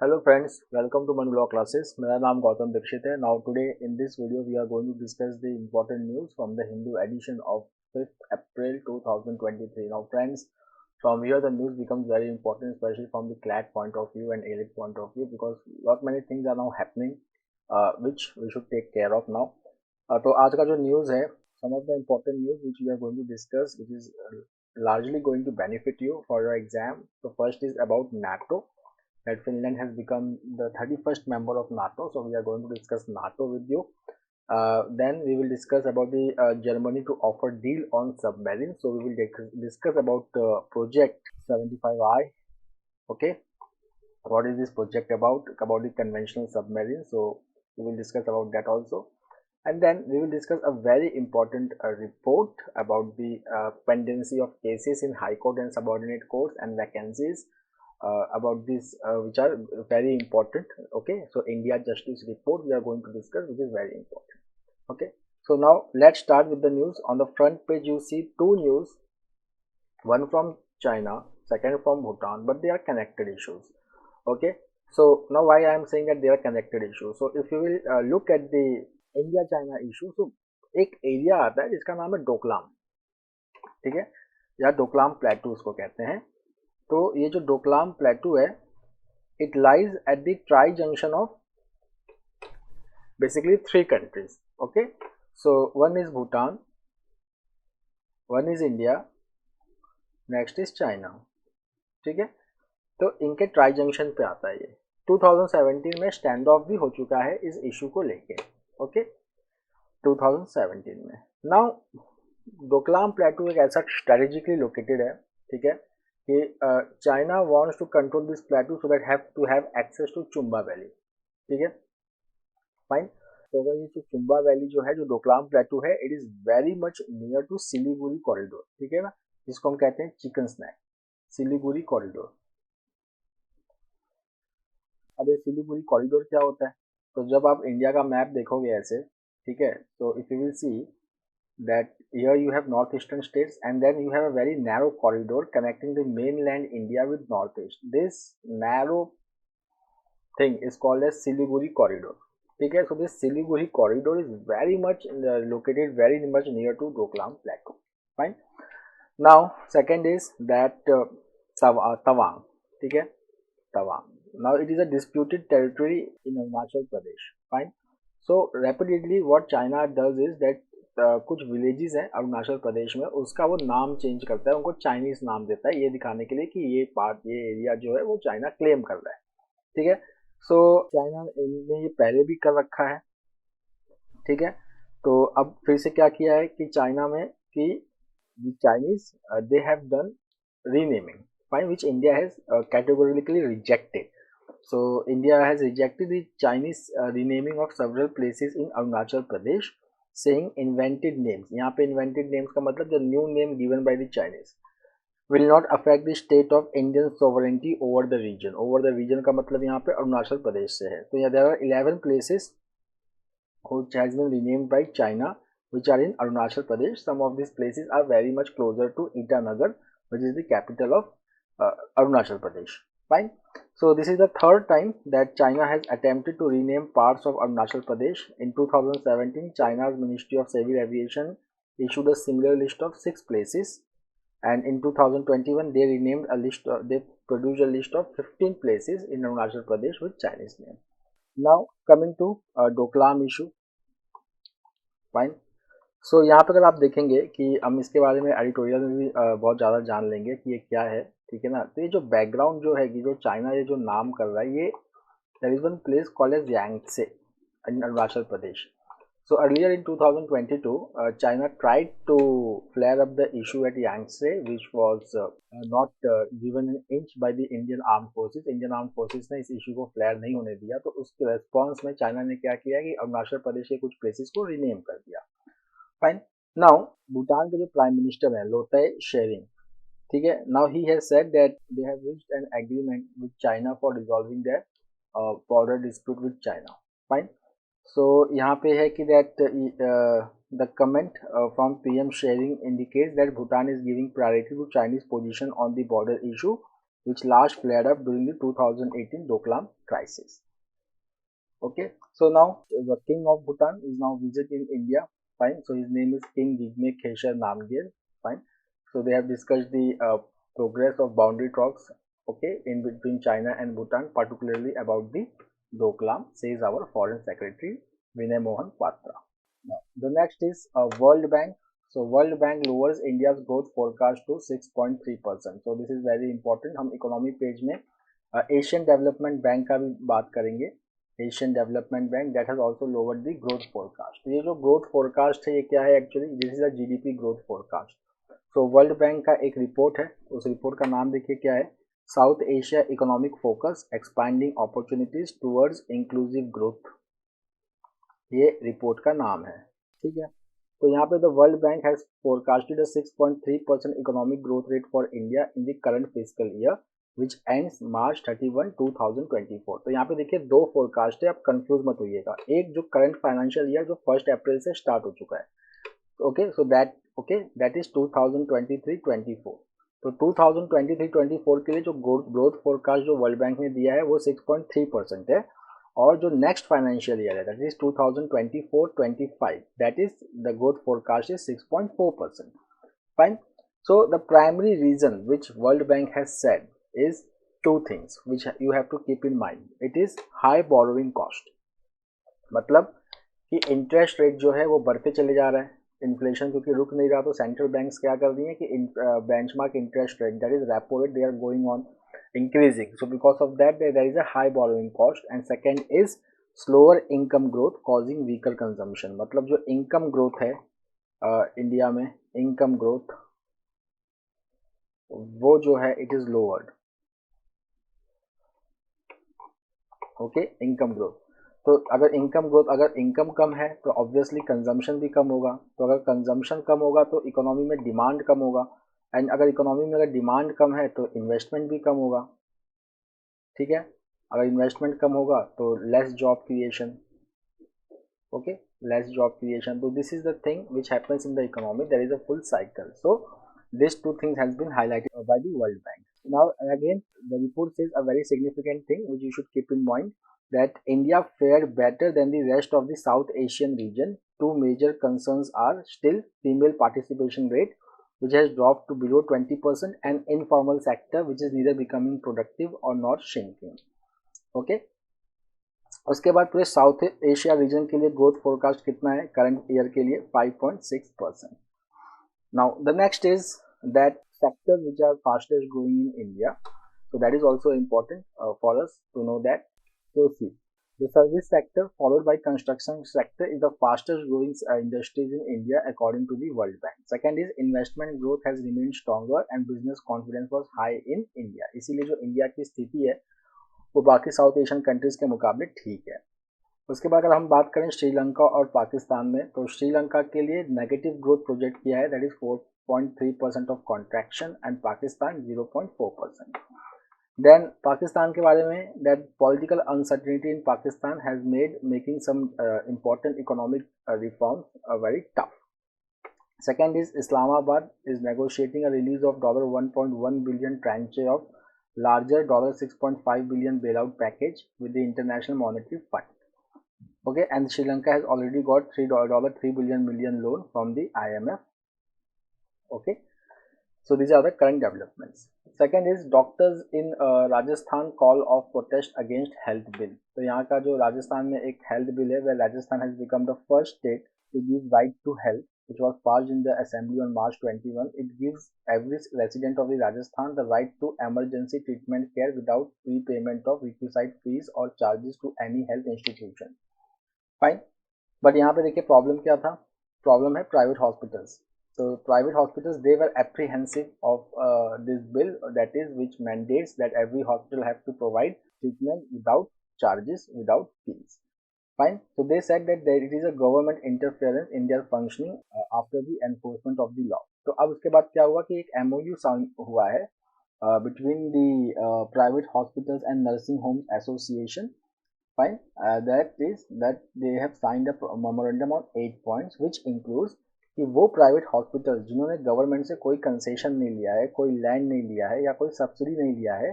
Hello friends, welcome to Manu Law Classes. मेरा नाम गौतम दीक्षित है. Now today in this video we are going to discuss the important news from the Hindu edition of 5th April 2023. Now friends, from here the news becomes very important, especially from the CLAT point of view and ALEC point of view, because lot many things are now happening which we should take care of now. तो आज का जो news है, some of the important news which we are going to discuss, which is largely going to benefit you for your exam. So first is about NATO, that Finland has become the 31st member of NATO. So we are going to discuss NATO with you. Then we will discuss about the Germany to offer deal on submarines. So we will discuss about project 75I. Okay, what is this project about? About the conventional submarine. So we will discuss about that also. And then we will discuss a very important report about the pendency of cases in High Court and subordinate courts and vacancies about this which are very important. Okay, so India Justice Report we are going to discuss, which is very important. Okay, so now let's start with the news. On the front page you see two news, one from China, second from Bhutan, but they are connected issues. Okay, so now why I am saying that they are connected issues? So if you will look at the India China issue, तो एक area आता है जिसका नाम है डोकलाम. ठीक है, या डोकलाम प्लेटू उसको कहते हैं. तो ये जो डोकलाम प्लेटू है, it lies at the tri junction of basically three countries. Okay, so one is Bhutan, one is India, next is China. ठीक है, तो इनके ट्राई जंक्शन पे आता है ये. 2017 में स्टैंड ऑफ भी हो चुका है इस इशू को लेके. ओके, 2017 में. नाउ डोकलाम प्लेटू एक ऐसा स्ट्रेटेजिकली लोकेटेड है, ठीक है, कि China wants to control this plateau so that have to have access to Chumbi valley. ठीक है, फाइन. तो अगर ये जो चुम्बा वैली जो है, जो डोकलाम प्लेटू है, it is very much near to Siliguri corridor. ठीक है ना, जिसको हम कहते हैं चिकन स्नैक, सिलीगुड़ी कॉरिडोर. अब ये सिलीगुड़ी कॉरिडोर क्या होता है? तो जब आप इंडिया का मैप देखोगे ऐसे, ठीक है, तो if you will C that here you have northeastern states and then you have a very narrow corridor connecting the mainland India with northeast. This narrow thing is called as Siliguri corridor. Okay, so this Siliguri corridor is very much located very much near to Doklam Plateau. Fine. Now second is that Tawang. Okay, Tawang. Now it is a disputed territory in Arunachal Pradesh. Fine. So rapidly what China does is that कुछ villages हैं अरुणाचल प्रदेश में, उसका वो नाम change करता है, उनको Chinese नाम देता है, ये दिखाने के लिए कि ये पार्ट, ये एरिया जो है वो चाइना क्लेम कर रहा है. ठीक है, सो चाइना ने ये पहले भी कर रखा है. ठीक है, तो अब फिर से क्या किया है कि चाइना में कि Chinese they have done renaming, fine, which India has categorically rejected. So India has rejected the Chinese renaming of several places in Arunachal Pradesh, saying invented names. यहाँ पे invented names का मतलब the new name given by the Chinese will not affect the state of Indian sovereignty over the region. Over the region का मतलब यहाँ पे अरुणाचल प्रदेश से है. तो यहाँ there are 11 places which has been renamed by China, which are in Arunachal Pradesh. Some of these places are very much closer to Itanagar, which is the capital of Arunachal Pradesh. Fine. So this is the third time that China has attempted to rename parts of Arunachal Pradesh. In 2017, China's Ministry of Civil Aviation issued a similar list of 6 places, and in 2021 they renamed a list. They produced a list of 15 places in Arunachal Pradesh with Chinese name. Now coming to Doklam issue. Fine. सो यहाँ पर अगर आप देखेंगे कि हम इसके बारे में एडिटोरियल में भी बहुत ज़्यादा जान लेंगे कि ये क्या है. ठीक है ना, तो ये जो बैकग्राउंड जो है कि जो चाइना ये जो नाम कर रहा है, ये there is one place called as Yangtse in Arunachal Pradesh. So earlier in 2022 China tried to flare up the issue at Yangtse which was not given an inch by the Indian arm forces. Indian arm forces ने इस issue को flare नहीं होने दिया, तो उसके response में China ने क्या किया कि अरुणाचल प्रदेश के कुछ प्लेसेस को रीनेम कर दिया. फाइन. नाउ भूटान के जो प्राइम मिनिस्टर हैं लोताय शेरिंग, ठीक है, now he has said that they have reached an agreement with China for resolving their border dispute with China. Fine. So यहाँ पे है कि that the comment from PM Tshering indicates that Bhutan is giving priority to Chinese position on the border issue which last flared up during the 2018 Doklam crisis. Okay, so now the king of Bhutan is now visiting India. Fine, so his name is King Jigme Khesar Namgyel. Fine, so they have discussed the progress of boundary talks, okay, in between China and Bhutan, particularly about the Doklam, says our foreign secretary Vinay Mohan Patra. Now, the next is World Bank. So World Bank lowers India's growth forecast to 6.3%. So this is very important. हम economy page में Asian development bank का भी बात करेंगे. Asian development bank that has also lowered the growth forecast. तो ये जो growth forecast है ये क्या है actually? This is the GDP growth forecast. So world bank का एक रिपोर्ट है, उस रिपोर्ट का नाम देखिए क्या है, south Asia economic focus expanding opportunities towards inclusive growth, ये रिपोर्ट का नाम है. ठीक है, तो यहाँ पे the World Bank has forecasted a 6.3% economic growth rate for India in the current physical year which ends March 31, 2024. तो यहाँ पे देखिए दो फोरकास्ट है, आप कंफ्यूज मत होइएगा. एक जो करंट फाइनेंशियल ईयर जो 1 अप्रैल से स्टार्ट हो चुका है, ओके, सो दैट इज 2023-24. तो 2023-24 के लिए जो ग्रोथ फोरकास्ट जो वर्ल्ड बैंक ने दिया है वो 6.3% है. और जो नेक्स्ट फाइनेंशियल ईयर है that is 2024-25, that is the growth forecast is 6.4%. Fine. So the primary reason which World Bank has said is two things which you have to keep in mind. It is high borrowing cost, मतलब कि interest rate जो है वो बढ़ते चले जा रहा है. इन्फ्लेशन क्योंकि रुक नहीं रहा, तो सेंट्रल बैंक्स क्या कर रही है कि benchmark interest rate that is repo rate, they are going on increasing. So because of that there is a high borrowing cost. And second is slower income growth causing weaker consumption. मतलब जो income growth है India में, income growth वो जो है it is lowered. Okay, income growth. तो अगर income growth, अगर income कम है तो obviously consumption भी कम होगा. तो अगर consumption कम होगा तो इकोनॉमी में डिमांड कम होगा. एंड अगर इकोनॉमी में अगर डिमांड कम है तो इन्वेस्टमेंट भी कम होगा. ठीक है, अगर इन्वेस्टमेंट कम होगा तो less job creation. Okay, less job creation. तो this is the thing which happens in the economy. There is a full cycle. So this two things has been highlighted by the World Bank. Now again the report says a very significant thing which you should keep in mind, that India fared better than the rest of the South Asian region. Two major concerns are still female participation rate, which has dropped to below 20%, and informal sector which is neither becoming productive or not shrinking. Okay, उसके बाद पूरे south Asia region के लिए growth forecast कितना है current year के लिए? 5.6%. Now the next is that sectors which are fastest growing in India. So that is also important for us to know that. So see, the service sector followed by construction sector is the fastest growing industries in India according to the World Bank. Second is investment growth has remained stronger and business confidence was high in India. इसीलिए जो India की स्थिति है वो बाकी south Asian countries के मुकाबले ठीक है. उसके बाद अगर हम बात करें श्रीलंका और पाकिस्तान में, तो श्रीलंका के लिए नेगेटिव ग्रोथ प्रोजेक्ट किया है, that is 4.3% of contraction, and Pakistan 0.4%. Then Pakistan के बारे में, that political uncertainty in Pakistan has made making some important economic reforms very tough. Second is Islamabad is negotiating a release of $1.1 billion tranche of larger $6.5 billion bailout package with the International Monetary Fund. Okay, and Sri Lanka has already got $3 billion loan from the IMF. Okay, so these are the current developments. Second is doctors in Rajasthan call of protest against health bill. तो यहाँ का जो राजस्थान में एक health bill है, where Rajasthan has become the first state to give right to health, which was passed in the assembly on March 21. It gives every resident of the Rajasthan the right to emergency treatment care without prepayment of requisite fees or charges to any health institution. Fine, but यहाँ पे देखिए problem क्या था? Problem है private hospitals. So private hospitals, they were apprehensive of this bill, that is which mandates that every hospital have to provide treatment without charges, without fees. Fine. So they said that it is a government interference in their functioning after the enforcement of the law. तो अब उसके बाद क्या हुआ कि एक MOU sign हुआ है between the private hospitals and nursing homes association. Fine. That they have signed a memorandum on 8 points, which includes कि वो प्राइवेट हॉस्पिटल जिन्होंने गवर्नमेंट से कोई कंसेशन नहीं लिया है, कोई लैंड नहीं लिया है या कोई सब्सिडी नहीं लिया है,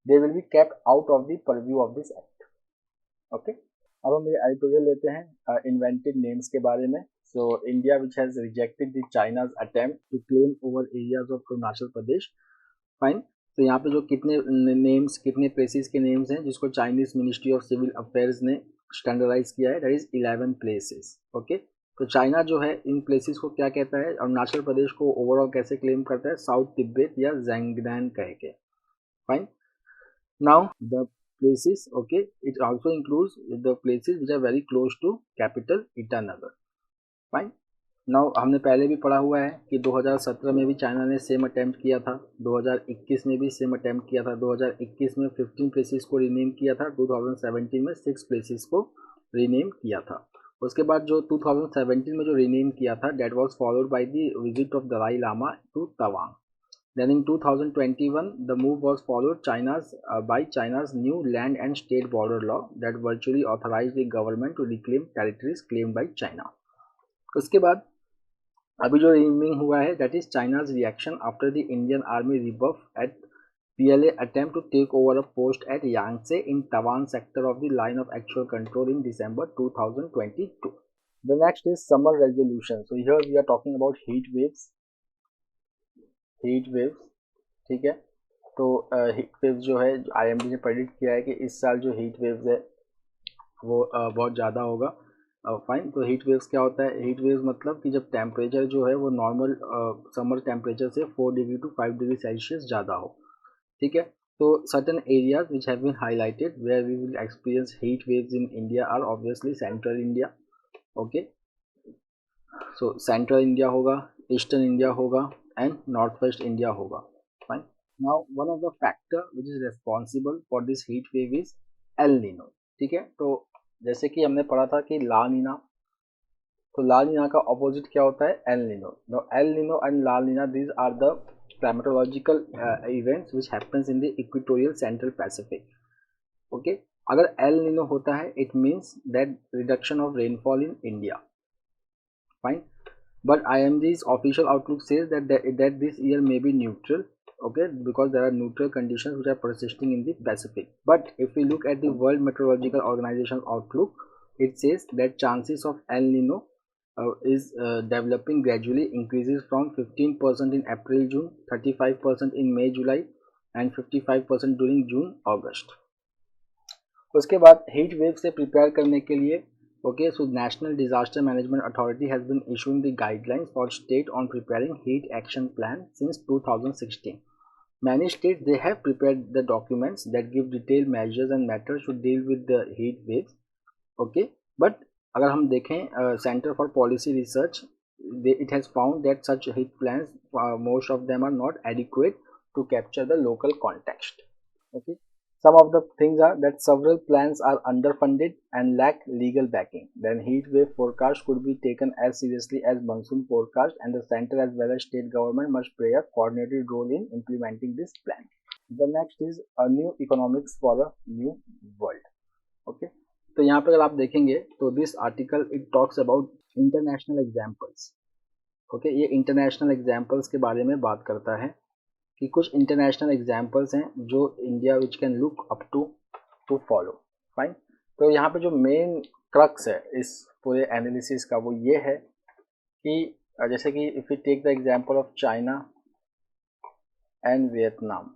they will be kept out of the purview of this act. Okay. अब हम ये एडिटोरियल लेते हैं इन्वेंटेड नेम्स के बारे में. So India which has rejected the China's attempt to claim over areas of Arunachal Pradesh. Fine. तो यहाँ पे जो कितने नेम्स, कितने प्लेसेस के नेम्स हैं जिसको Chinese ministry of civil affairs ने स्टैंडर्डाइज किया है, दैट इज 11 प्लेसेस. ओके. तो चाइना जो है इन प्लेसेस को क्या कहता है, अरुणाचल प्रदेश को ओवरऑल कैसे क्लेम करता है, साउथ तिब्बत या जैंगडान कह के. Fine. Now the places, okay, it also includes the places which are very close to capital Itanagar. Fine. Now हमने पहले भी पढ़ा हुआ है कि 2017 में भी चाइना ने सेम अटेम्प्ट किया था, 2021 में भी सेम अटेम्प्ट किया था. 2021 में 15 प्लेसेस को रीनेम किया था, 2017 में 6 प्लेसेस को रीनेम किया था. उसके बाद जो 2017 में जो रीनेम किया था, that was followed by the visit of Dalai Lama to Tawang. Then in 2021, the move was followed by China's new land and state border law that virtually authorized the government to reclaim territories claimed by China. उसके बाद अभी जो renaming हुआ है, that is China's reaction after the Indian Army rebuff at PLA attempt to take over a post at Yangtze in Tawang sector of the line of actual control in December 2022. The next is summer resolution. So here we are talking about heat waves. ठीक है. तो heat waves जो है IMD ने predict किया है कि इस साल जो हीट वेव्स है वो बहुत ज़्यादा होगा. फाइन. तो हीट वेव्स क्या होता है, हीट वेव्स मतलब कि जब टेम्परेचर जो है वो नॉर्मल समर टेम्परेचर से 4 डिग्री टू 5 डिग्री सेल्सियस ज़्यादा हो. ठीक है. तो certain areas which have been highlighted where we will experience heat waves in India are obviously central India. Okay. So central India होगा, ईस्टर्न इंडिया होगा and north west India होगा. Fine. Now one of the factor which is responsible for this heat wave is El Nino. ठीक है. तो जैसे कि हमने पढ़ा था कि ला नीना, तो ला नीना का ऑपोजिट क्या होता है, El Nino. No El Nino and La Nina, these are the climatological events which happens in the equatorial central Pacific. Okay. अगर एल नीनो होता है, it means that reduction of rainfall in India. Fine. But IMD's official outlook says that this year may be neutral, okay, because there are neutral conditions which are persisting in the Pacific. But if we look at the World Meteorological Organization outlook, it says that chances of El Nino is developing gradually, increases from 15% in April June, 35% in May July and 55% during June August. उसके बाद heat wave से prepare करने के लिए, okay, so National Disaster Management Authority has been issuing the guidelines for state on preparing heat action plan since 2016. Many states, they have prepared the documents that give detailed measures and methods to deal with the heat waves. Okay, but अगर हम देखें Center for Policy Research, it has found that such heat plans, most of them are not adequate to capture the local context. Okay. Some of the things are that several plans are underfunded and lack legal backing. Then heat wave forecast could be taken as seriously as monsoon forecast, and the center as well as state government must play a coordinated role in implementing this plan. The next is a new economics for a new world. Okay. तो यहाँ पर अगर आप देखेंगे तो this article it talks about international examples. Okay. ये international examples के बारे में बात करता है कि कुछ इंटरनेशनल एग्जाम्पल्स हैं जो India which can look up to follow. Fine. तो यहाँ पे जो मेन क्रक्स है इस पूरे एनालिसिस का वो ये है कि जैसे कि if you take the example of China and Vietnam.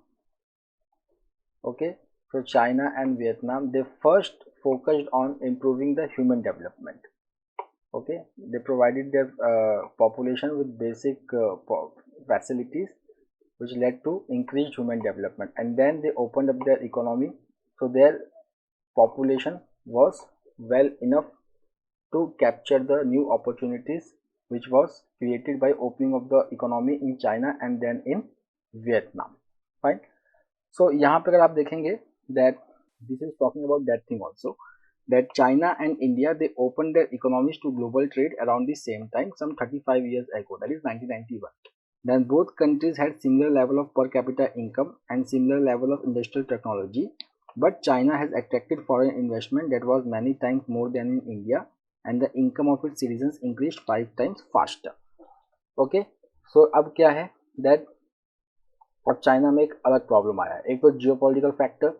Okay. so China and Vietnam, they first focused on improving the human development. Okay. They provided their population with basic facilities which led to increased human development, and then they opened up their economy, so their population was well enough to capture the new opportunities which was created by opening of the economy in China and then in Vietnam. Fine. So यहाँ पे अगर आप देखेंगे that this is talking about that thing also, that China and India, they opened their economies to global trade around the same time, some 35 years ago, that is 1991. Then both countries had similar level of per capita income and similar level of industrial technology, but China has attracted foreign investment that was many times more than in India, and the income of its citizens increased 5 times faster. Okay. So अब क्या है that और China में एक अलग problem आया है। एक तो geopolitical factor,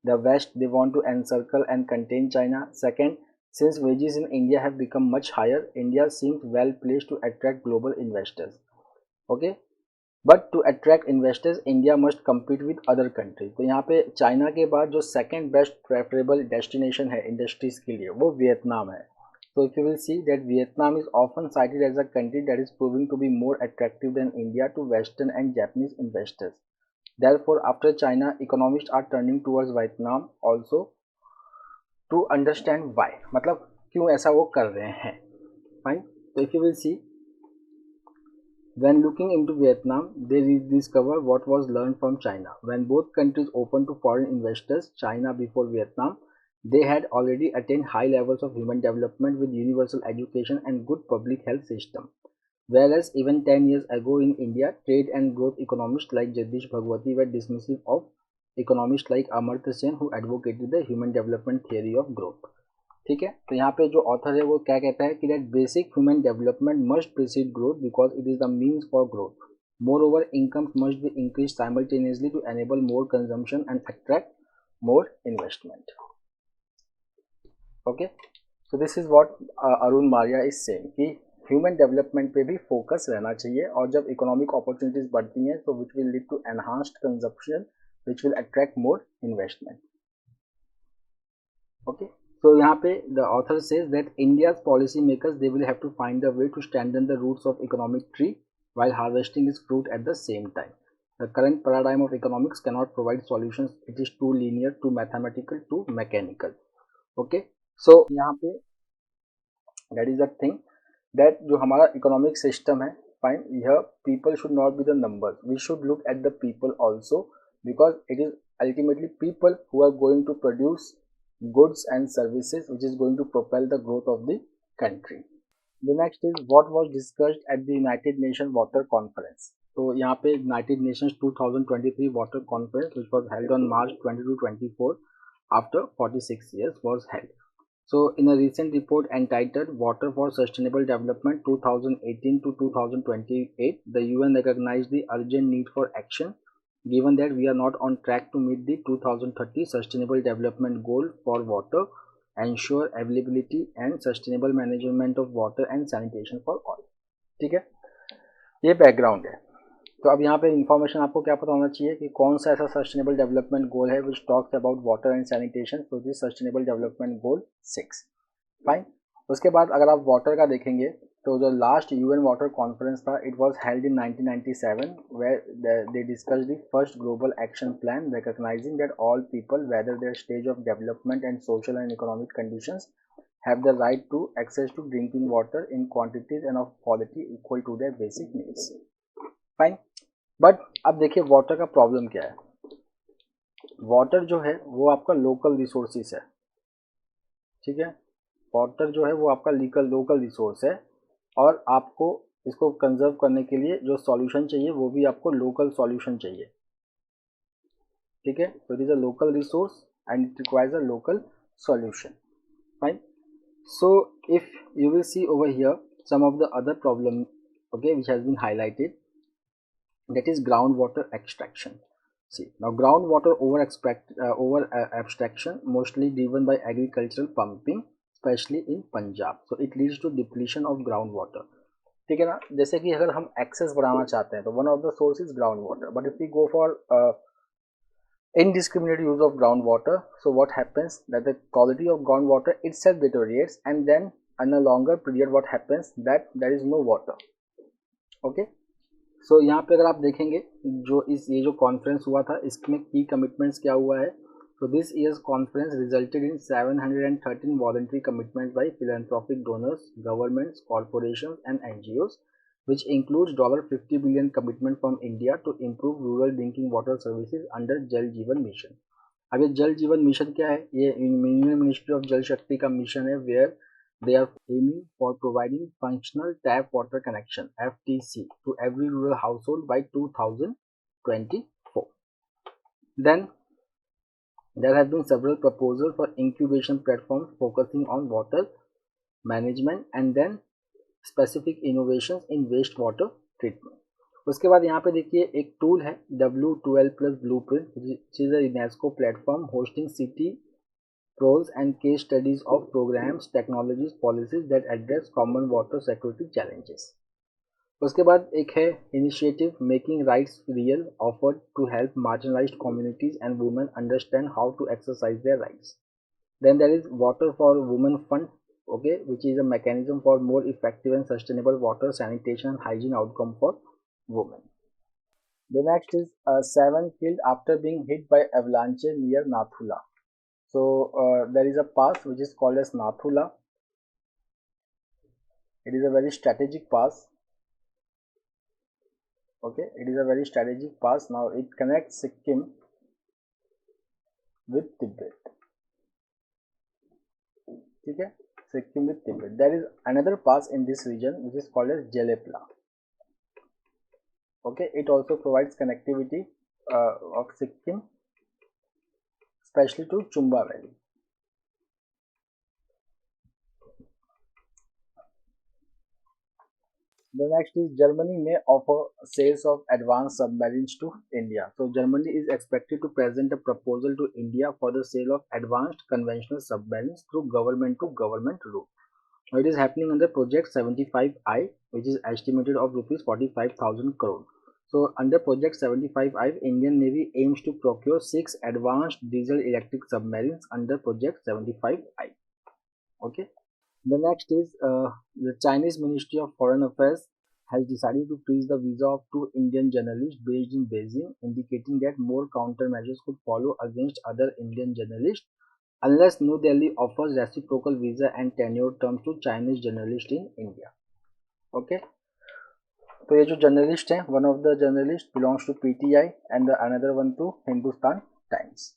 the west they want to encircle and contain China. Second, since wages in India have become much higher, India seems well placed to attract global investors. Okay, but to attract investors India must compete with other country. तो यहाँ पे China के बाद जो second best preferable destination है industries के लिए वो वियतनाम है। So if you will see that Vietnam is often cited as a country that is proving to be more attractive than India to Western and Japanese investors. Therefore, after China, economists are turning towards Vietnam also to understand why. मतलब क्यों ऐसा वो कर रहे हैं. Fine. So if you will see, when looking into Vietnam, they rediscover what was learned from China. When both countries opened to foreign investors, China before Vietnam, they had already attained high levels of human development with universal education and good public health system. Whereas even 10 years ago in India, trade and growth economists like Jagdish Bhagwati were dismissive of economists like Amartya Sen who advocated the human development theory of growth. ठीक है, तो यहाँ पे जो author है वो क्या कहता है कि that basic human development must precede growth because it is the means for growth. More over incomes must be increase simultaneously to enable more consumption and attract more investment. Okay, so this is what Arun Maria is saying कि human development पे भी focus रहना चाहिए और जब economic opportunities बढ़ती हैं तो which will lead to enhanced consumption which will attract more investment. Okay, so यहाँ पे the author says that India's policy makers they will have to find a way to strengthen the roots of economic tree while harvesting its fruit at the same time. The current paradigm of economics cannot provide solutions. It is too linear, too mathematical, too mechanical. Okay, so यहाँ पे that is the thing that जो हमारा economic system है, fine, here people should not be the numbers. We should look at the people also because it is ultimately people who are going to produce goods and services which is going to propel the growth of the country. The next is what was discussed at the United Nations Water Conference. तो यहाँ पे United Nations 2023 Water Conference which was held on March 22-24 after 46 years was held. So in a recent report entitled Water for Sustainable Development 2018 to 2028, the UN recognized the urgent need for action given that we are not on track to meet the 2030 Sustainable Development Goal for water, ensure availability and sustainable management of water and sanitation for all. ठीक है, ये background है. तो अब यहाँ पे information आपको क्या पता होना चाहिए कि कौन सा ऐसा सस्टेनेबल डेवलपमेंट गोल है which talks about water and sanitation. तो this sustainable development goal 6. Fine. उसके बाद अगर आप वाटर का देखेंगे तो जो लास्ट यूएन वाटर कॉन्फ्रेंस था it was held in 1997 where they discuss the first global action plan recognising that all people whether their stage of development and social and economic conditions have the right to access to drinking water in quantities and of quality equal to their basic needs. Fine. But अब देखिए water का problem क्या है. Water जो है वो आपका local resources है. ठीक है, वाटर जो है वो आपका लोकल रिसोर्स है और आपको इसको कंजर्व करने के लिए जो सॉल्यूशन चाहिए वो भी आपको लोकल सॉल्यूशन चाहिए. ठीक है, तो it is a local resource and it requires a local solution. Fine. So if you will see over here some of the other problem okay which has been highlighted, that is groundwater extraction. See, now groundwater over abstraction mostly driven by agricultural pumping especially in Punjab, so it leads to depletion of groundwater. ठीक है ना, जैसे कि अगर हम access बढ़ाना चाहते हैं तो one of the source is ground water, but if we go for indiscriminate use of groundwater, so what happens that the quality of groundwater itself deteriorates and then in a longer period what happens that there is no water. Okay, so यहाँ पे अगर आप देखेंगे जो ये जो conference हुआ था इसमें की कमिटमेंट्स क्या हुआ है. So this year's conference resulted in 713 voluntary commitments by philanthropic donors, governments, corporations and NGOs, which includes $50 billion commitment from India to improve rural drinking water services under Jal Jeevan Mission. अब ये जल जीवन mission क्या है, ये union ministry of जल शक्ति का मिशन है where they are aiming for providing functional tap water connection FTC to every rural household by 2024. Then there have been several proposals for incubation platforms focusing on water management and then specific innovations in wastewater treatment. उसके बाद यहाँ पे देखिए एक tool है W12 plus blueprint, which is a UNESCO platform hosting city pros and case studies of programs, technologies, policies that address common water security challenges. उसके बाद एक है initiative making rights real, offered to help marginalised communities and women understand how to exercise their rights. Then there is Water for Women Fund, okay, which is a mechanism for more effective and sustainable water, sanitation, and hygiene outcome for women. The next is 7 killed after being hit by avalanche near Nathula. So there is a pass which is called as Nathula. It is a very strategic pass. Okay, it is a very strategic pass. Now it connects Sikkim with Tibet. ठीक है, Sikkim with Tibet. There is another pass in this region which is called as Jelepla. Okay, it also provides connectivity of Sikkim specially to Chumbi valley. The next is Germany may offer sales of advanced submarines to India. So Germany is expected to present a proposal to India for the sale of advanced conventional submarines through government to government route. Now it is happening under Project 75I, which is estimated of rupees 45,000 crore. So under Project 75I, Indian Navy aims to procure 6 advanced diesel electric submarines under Project 75I. Okay. The next is the Chinese Ministry of Foreign Affairs has decided to freeze the visa of 2 Indian journalists based in Beijing, indicating that more countermeasures could follow against other Indian journalists unless New Delhi offers reciprocal visa and tenure terms to Chinese journalists in India. Okay. तो ये जो journalist हैं, one of the journalist belongs to PTI and the another one to Hindustan Times.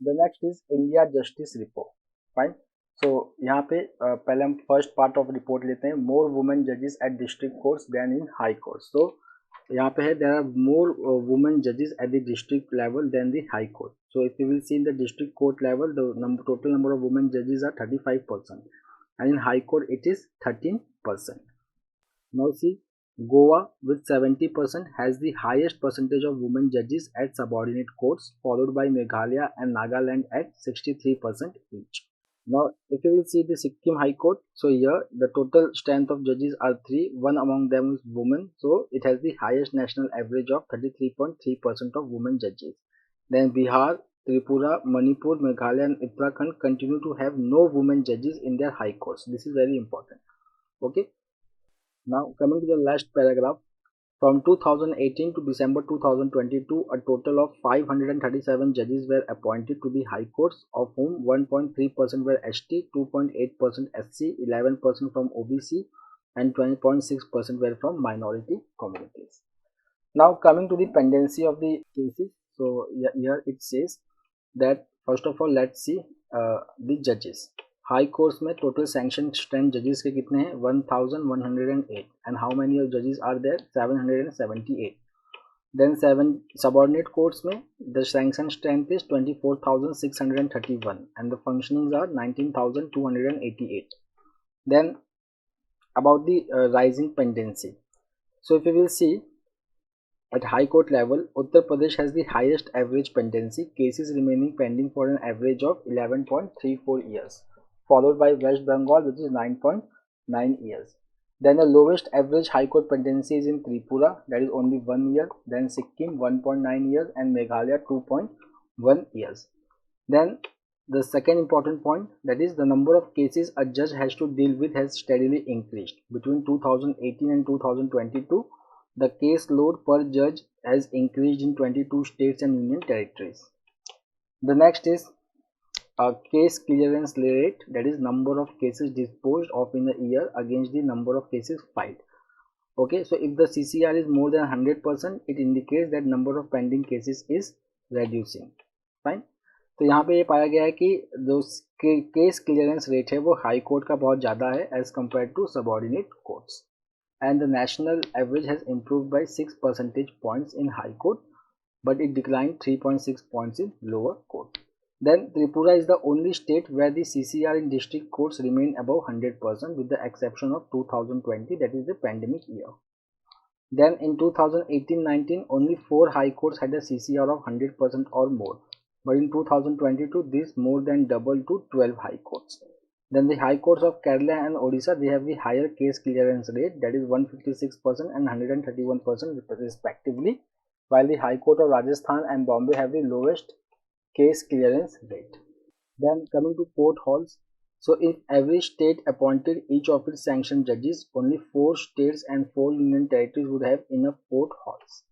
The next is India Justice Report. Fine. So यहाँ पे पहले हम first part of report लेते हैं. मोर वुमेन जजेस at district courts than in high courts. तो यहाँ पे है देयर आर मोर वुमेन जजेस at the district level than the high court. So if you will see in the district court level the total number of women जजेस are 35% and in high court it is 13%. Now see, Goa with 70% has the highest percentage of women judges at subordinate courts, followed by Meghalaya and Nagaland at 63% each. Now, if you will see the Sikkim High Court, so here the total strength of judges are 3. One among them is women, so it has the highest national average of 33.3% of women judges. Then Bihar, Tripura, Manipur, Meghalaya and Uttarakhand continue to have no women judges in their high courts. This is very important. Okay. Now coming to the last paragraph. From 2018 to December 2022, a total of 537 judges were appointed to the high courts, of whom 1.3% were ST, 2.8% SC, 11% from OBC, and 20.6% were from minority communities. Now coming to the pendency of the cases. So here it says that first of all let's see the judges. High courts में total sanction strength जजेस के कितने हैं 1108 and how many जजेस are there 778. Then 7 subordinate courts में the sanction strength is 24,631 and the functionings are 19,288. Then about the rising pendency. So if you will see at high court level, Uttar Pradesh has the highest average pendency, cases remaining pending for an average of 11.34 years. Followed by West Bengal, which is 9.9 years. Then the lowest average high court pendency is in Tripura, that is only 1 year. Then Sikkim 1.9 years and Meghalaya 2.1 years. Then the second important point, that is the number of cases a judge has to deal with has steadily increased. Between 2018 and 2022, the case load per judge has increased in 22 states and union territories. The next is a case clearance rate, that is number of cases disposed of in a year against the number of cases filed. Okay, so if the CCR is more than 100%, it indicates that number of pending cases is reducing. Fine. तो यहाँ पे ये पाया गया है कि जो case clearance rate है वो हाई कोर्ट का बहुत ज़्यादा है as compare to subordinate courts, and the national average has improved by 6 percentage points in high court, but it declined 3.6 points in lower court. Then Tripura is the only state where the CCR in district courts remain above 100% with the exception of 2020, that is the pandemic year. Then in 2018-19, only 4 high courts had a CCR of 100% or more. But in 2022, this more than doubled to 12 high courts. Then the high courts of Kerala and Odisha, they have the higher case clearance rate, that is 156% and 131% respectively, while the high court of Rajasthan and Bombay have the lowest case clearance rate. Then coming to court halls, so if every state appointed each of its sanctioned judges, only 4 states and 4 union territories would have enough court halls.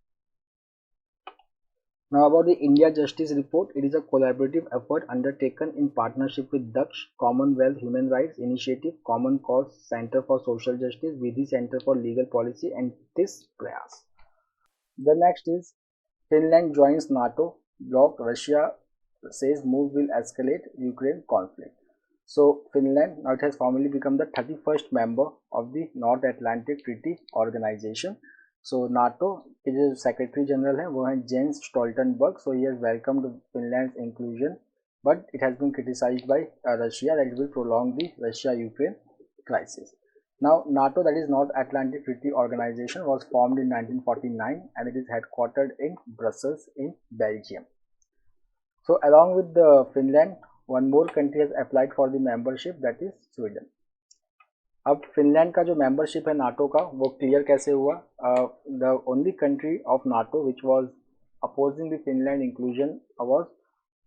Now about the India Justice Report, it is a collaborative effort undertaken in partnership with Daksh, Commonwealth Human Rights Initiative, Common Cause Center for Social Justice, Vidhi Center for Legal Policy and TIS Prayas. The next is Finland joins NATO bloc. Russia says move will escalate Ukraine conflict. So Finland now it has formally become the 31st member of the North Atlantic Treaty Organization. So NATO के जो secretary general हैं वो हैं Jens Stoltenberg. So he has welcomed Finland's inclusion, but it has been criticized by Russia that it will prolong the Russia-Ukraine crisis. Now NATO, that is North Atlantic Treaty Organization, was formed in 1949 and it is headquartered in Brussels in Belgium. So along with the Finland, one more country has applied for the membership, that is Sweden. अब Finland का जो membership है NATO का वो clear कैसे हुआ? The only country of NATO which was opposing the Finland inclusion was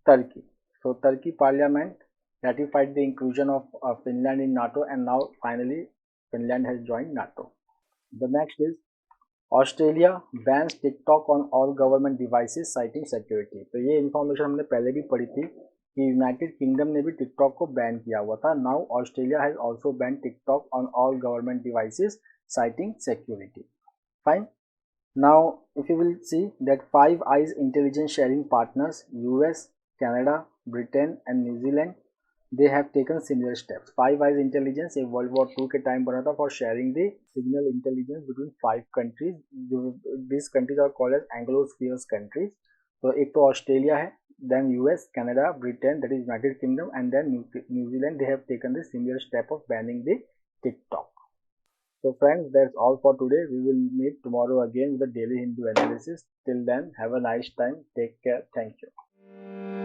Turkey. So Turkey parliament ratified the inclusion of Finland in NATO, and now finally Finland has joined NATO. The next is Australia bans TikTok on all government devices citing security. तो ये information हमने पहले भी पढ़ी थी कि United kingdom ने भी टिकटॉक को बैन किया हुआ था. Now Australia has also ban TikTok on all government devices citing security. Fine. Now, if you will see that Five Eyes intelligence sharing partners, US, Canada, Britain and New Zealand, they have taken similar steps. Five Eyes intelligence एक world war 2 के time बना था for sharing the signal intelligence between 5 countries. This countries are called as anglospheres countries. तो एक तो Australia है, then US, Canada, Britain, that is United Kingdom, and then New Zealand, they have taken the similar step of banning the TikTok. So friends, that's all for today. We will meet tomorrow again with a daily Hindu analysis. Till then, have a nice time. Take care. Thank you.